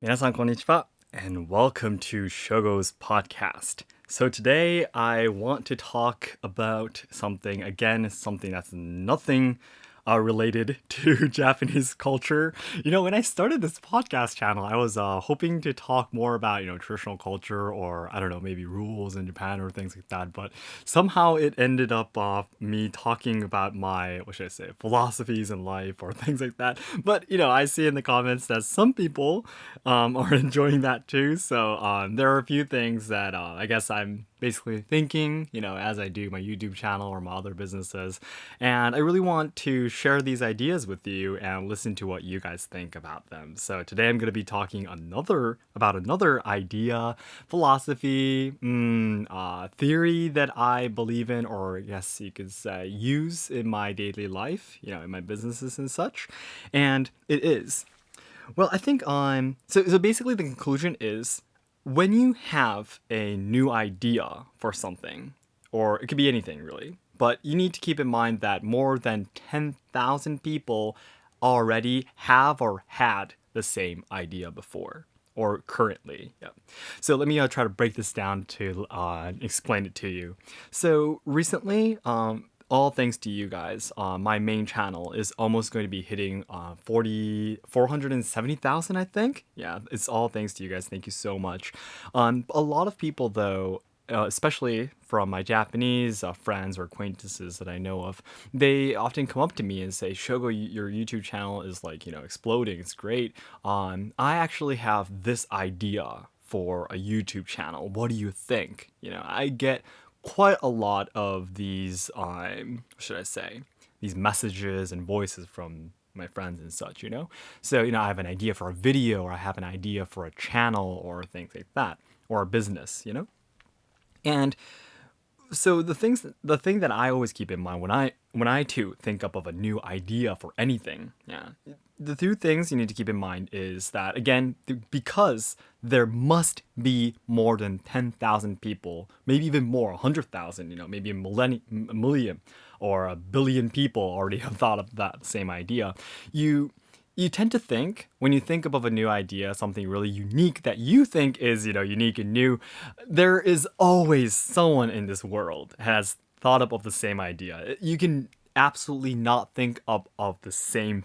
皆さんこんにちは and welcome to Shogo's podcast. So today I want to talk about something, again, something that's nothing related to Japanese culture. When I started this podcast channel, I was hoping to talk more about, traditional culture or, I don't know, maybe rules in Japan or things like that. But somehow it ended up me talking about my, what should I say, philosophies in life or things like that. But, I see in the comments that some people are enjoying that too. So there are a few things that I guess I'm basically thinking, as I do my YouTube channel or my other businesses. And I really want to share these ideas with you and listen to what you guys think about them. So today I'm going to be talking about another idea, philosophy, theory that I believe in, or I guess you could say use in my daily life, in my businesses and such. And it is. Well, I think so basically the conclusion is when you have a new idea for something, or it could be anything really, but you need to keep in mind that more than 10,000 people already have or had the same idea before or currently. Yeah. So let me try to break this down to explain it to you. So recently, all thanks to you guys, my main channel is almost going to be hitting 470,000, I think. Yeah, it's all thanks to you guys. Thank you so much. A lot of people, though, especially from my Japanese friends or acquaintances that I know of, they often come up to me and say, Shogo, your YouTube channel is exploding. It's great. I actually have this idea for a YouTube channel. What do you think? I get quite a lot of these, should I say, these messages and voices from my friends and such, So, I have an idea for a video or I have an idea for a channel or things like that, or a business, And so the thing that I always keep in mind when I too think up of a new idea for anything, the two things you need to keep in mind is that, again, because there must be more than 10,000 people, maybe even more, 100,000, maybe a million or a billion people already have thought of that same idea. You tend to think, when you think of a new idea, something really unique that you think is, unique and new, there is always someone in this world has thought up of the same idea. You can absolutely not think up of the same,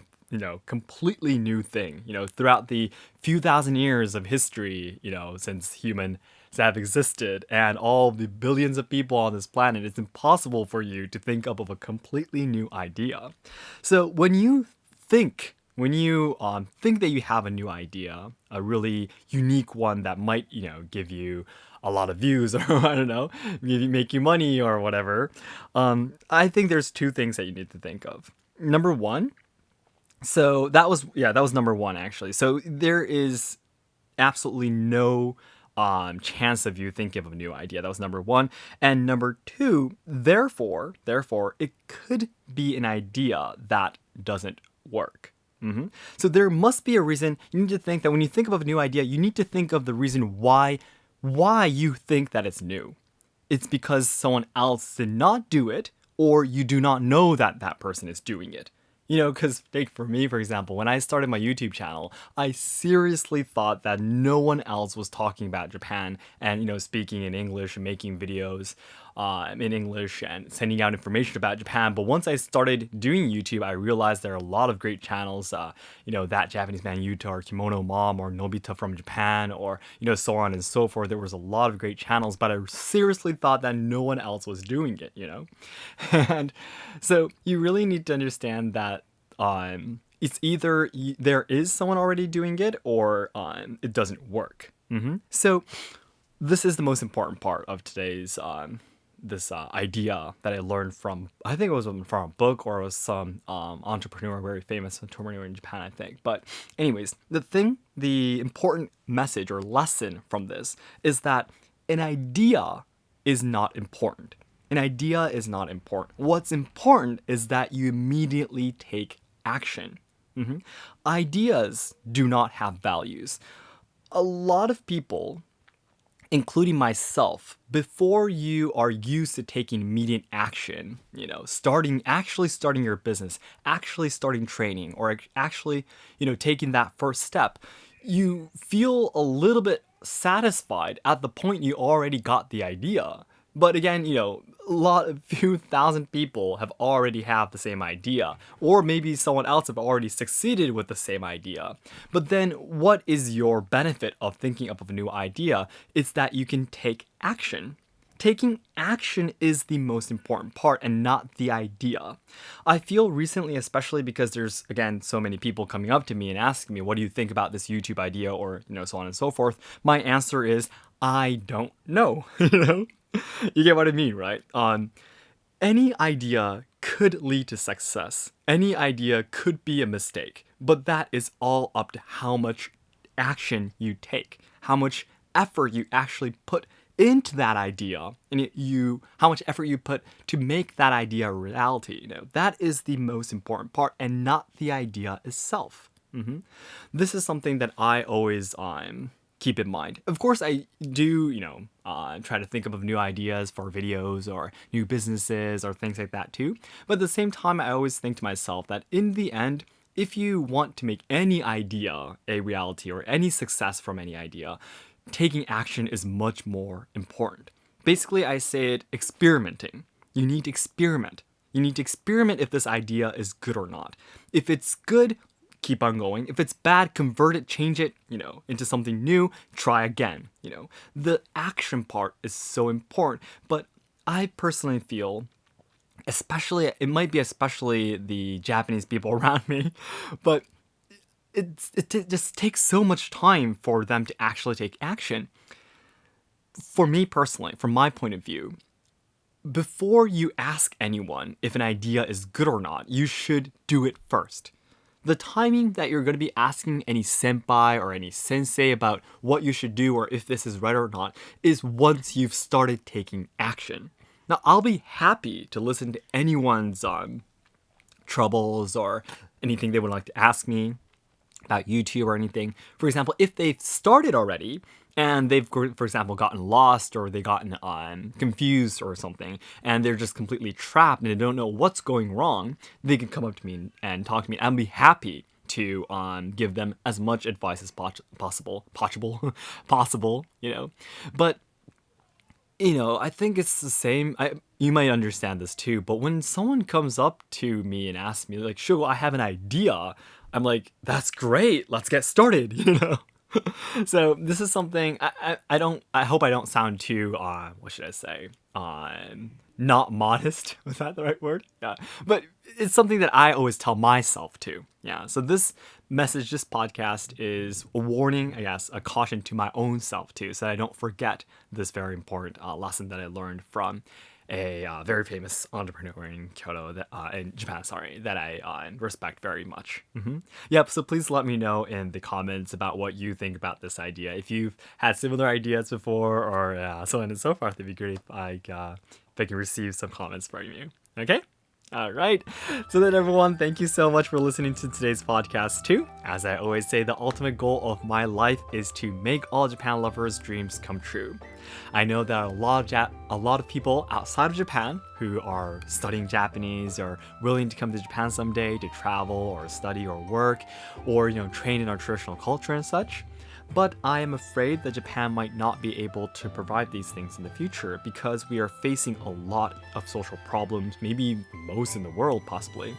completely new thing, throughout the few thousand years of history, since humans have existed and all the billions of people on this planet, it's impossible for you to think up of a completely new idea. So when you think that you have a new idea, a really unique one that might, give you a lot of views or I don't know, maybe make you money or whatever, I think there's two things that you need to think of. Number one, so that was number one actually. So there is absolutely no chance of you thinking of a new idea. That was number one. And number two, therefore, it could be an idea that doesn't work. So there must be a reason. You need to think that when you think of a new idea, you need to think of the reason why you think that it's new. It's because someone else did not do it, or you do not know that that person is doing it. Because for me, for example, when I started my YouTube channel, I seriously thought that no one else was talking about Japan and, speaking in English and making videos in English and sending out information about Japan. But once I started doing YouTube, I realized there are a lot of great channels, That Japanese Man Yuta or Kimono Mom or Nobita from Japan or, so on and so forth. There was a lot of great channels, but I seriously thought that no one else was doing it, And so you really need to understand that it's either there is someone already doing it or it doesn't work. So this is the most important part of today's this idea that I learned from, I think it was from a book or it was some entrepreneur, very famous entrepreneur in Japan, I think. But anyways, the important message or lesson from this is that an idea is not important. An idea is not important. What's important is that you immediately take action. Ideas do not have values. A lot of people, including myself, before you are used to taking immediate action, actually starting your business, actually starting training, or actually, taking that first step, you feel a little bit satisfied at the point you already got the idea. But again, a few thousand people have already have the same idea, or maybe someone else have already succeeded with the same idea. But then what is your benefit of thinking up of a new idea? It's that you can take action. Taking action is the most important part and not the idea. I feel recently, especially because there's, again, so many people coming up to me and asking me, what do you think about this YouTube idea, or, so on and so forth. My answer is, I don't know, You get what I mean, right? Any idea could lead to success. Any idea could be a mistake, but that is all up to how much action you take, how much effort you actually put into that idea, and how much effort you put to make that idea a reality. That is the most important part, and not the idea itself. This is something that I always keep in mind. Of course, I do, try to think of new ideas for videos or new businesses or things like that too. But at the same time, I always think to myself that in the end, if you want to make any idea a reality or any success from any idea, taking action is much more important. Basically, I say it experimenting. You need to experiment. You need to experiment if this idea is good or not. If it's good, keep on going. If it's bad, convert it, change it, into something new, try again, The action part is so important, but I personally feel, it might be especially the Japanese people around me, but it just takes so much time for them to actually take action. For me personally, from my point of view, before you ask anyone if an idea is good or not, you should do it first. The timing that you're going to be asking any senpai or any sensei about what you should do or if this is right or not is once you've started taking action. Now, I'll be happy to listen to anyone's troubles or anything they would like to ask me about YouTube or anything. For example, if they've started already and they've, for example, gotten lost or they've gotten confused or something, and they're just completely trapped and they don't know what's going wrong, they can come up to me and talk to me. I'll be happy to give them as much advice as possible, But, I think it's the same. You might understand this too, but when someone comes up to me and asks me, like, Shogo, I have an idea, I'm like, that's great, let's get started, So this is something I hope I don't sound too what should I say, not modest. Was that the right word? Yeah, but it's something that I always tell myself too. Yeah, so this podcast is a warning, I guess, a caution to my own self too, so I don't forget this very important lesson that I learned from a very famous entrepreneur in Kyoto, in Japan, that I respect very much. Yep, so please let me know in the comments about what you think about this idea. If you've had similar ideas before or so on and so forth, it'd be great if I can receive some comments from you. Okay? All right. So then, everyone, thank you so much for listening to today's podcast too. As I always say, the ultimate goal of my life is to make all Japan lovers' dreams come true. I know that a lot of people outside of Japan who are studying Japanese or willing to come to Japan someday to travel or study or work or train in our traditional culture and such. But I am afraid that Japan might not be able to provide these things in the future because we are facing a lot of social problems, maybe most in the world possibly.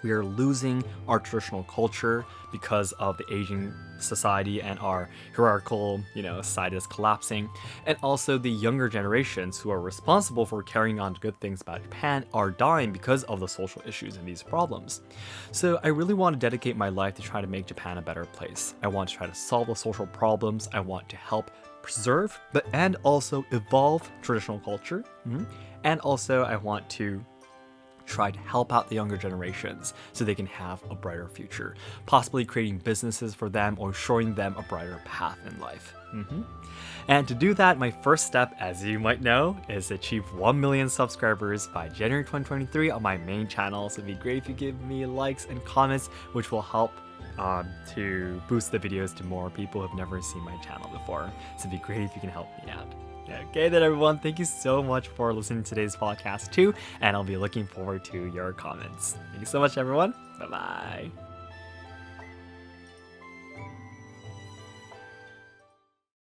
We are losing our traditional culture because of the aging society and our hierarchical, society is collapsing. And also the younger generations who are responsible for carrying on good things about Japan are dying because of the social issues and these problems. So I really want to dedicate my life to try to make Japan a better place. I want to try to solve the social problems. I want to help preserve, and also evolve traditional culture. And also I want to try to help out the younger generations so they can have a brighter future, possibly creating businesses for them or showing them a brighter path in life. And to do that, my first step, as you might know, is to achieve 1 million subscribers by January 2023 on my main channel. So it'd be great if you give me likes and comments, which will help to boost the videos to more people who have never seen my channel before. So it'd be great if you can help me out. Okay then, everyone, thank you so much for listening to today's podcast too, and I'll be looking forward to your comments. Thank you so much, everyone. Bye-bye.